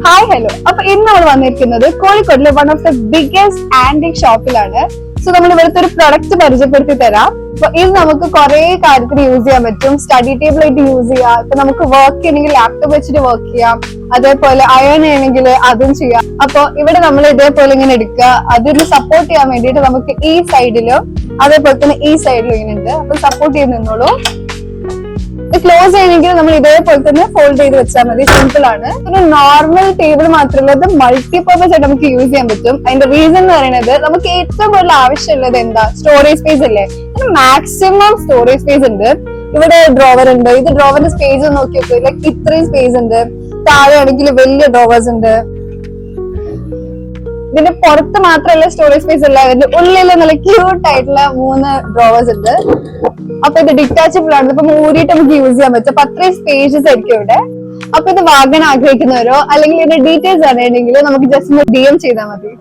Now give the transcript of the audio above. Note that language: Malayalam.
Hi hello. അപ്പൊ ഇന്ന് നമ്മൾ വന്നിരിക്കുന്നത് കോഴിക്കോടിലെ one of the biggest antique ഷോപ്പിലാണ്. സോ നമ്മൾ ഇവിടുത്തെ ഒരു പ്രൊഡക്റ്റ് പരിചയപ്പെടുത്തി തരാം. അപ്പൊ ഇത് നമുക്ക് കുറെ കാര്യത്തിന് യൂസ് ചെയ്യാൻ പറ്റും. സ്റ്റഡി ടേബിൾ ആയിട്ട് യൂസ് ചെയ്യാം. ഇപ്പൊ നമുക്ക് വർക്ക് ചെയ്യണമെങ്കിൽ ലാപ്ടോപ്പ് വെച്ചിട്ട് വർക്ക് ചെയ്യാം. അതേപോലെ അയൺ ചെയ്യണമെങ്കിൽ അതും ചെയ്യാം. അപ്പൊ ഇവിടെ നമ്മൾ ഇതേപോലെ ഇങ്ങനെ എടുക്കുക. അതിന് സപ്പോർട്ട് ചെയ്യാൻ വേണ്ടിയിട്ട് നമുക്ക് ഈ സൈഡിലും അതേപോലെ തന്നെ ഈ സൈഡിലും ഇങ്ങനെ ഉണ്ട്. അപ്പൊ സപ്പോർട്ട് ചെയ്ത് നിന്നോളൂ. ക്ലോസ് ചെയ്യണമെങ്കിൽ നമ്മൾ ഇതേപോലെ തന്നെ ഫോൾഡ് ചെയ്ത് വെച്ചാൽ മതി. സിമ്പിൾ ആണ്. ഒരു നോർമൽ ടേബിൾ മാത്രമല്ല, ഇത് മൾട്ടിപർപ്പസ് ആയിട്ട് നമുക്ക് യൂസ് ചെയ്യാൻ പറ്റും. അതിന്റെ റീസൺ എന്ന് പറയുന്നത് നമുക്ക് ഏറ്റവും കൂടുതൽ ആവശ്യമുള്ളത് എന്താ, സ്റ്റോറേജ് സ്പേസ് അല്ലേ. മാക്സിമം സ്റ്റോറേജ് സ്പേസ് ഉണ്ട്. ഇവിടെ ഡ്രോവർ ഉണ്ട്. ഇത് ഡ്രോവറിന്റെ സ്പേസ് നോക്കി നോക്കുക. ലൈക്ക് ഇത്രയും സ്പേസ് ഉണ്ട്. താഴെ ആണെങ്കിൽ വലിയ ഡ്രോവേഴ്സ് ഉണ്ട്. ഇതിന്റെ പുറത്ത് മാത്രമല്ല സ്റ്റോറേജ് സ്പേസ് അല്ല, ഇതിന്റെ ഉള്ളിൽ നല്ല ക്യൂട്ട് ആയിട്ടുള്ള 3 ഡ്രോവേഴ്സ് ഉണ്ട്. അപ്പൊ ഇത് ഡിറ്റാച്ചബിൾ ആണ്. ഇപ്പൊ മൂടിയിട്ട് നമുക്ക് യൂസ് ചെയ്യാൻ പറ്റും. അപ്പൊ അത്രയും സ്പേഷ്യസ് ആയിരിക്കും ഇവിടെ. അപ്പൊ ഇത് വാങ്ങാൻ ആഗ്രഹിക്കുന്നവരോ അല്ലെങ്കിൽ ഇതിന്റെ ഡീറ്റെയിൽസ് അറിയണമെങ്കിൽ നമുക്ക് ജസ്റ്റ് DM ചെയ്താൽ മതി.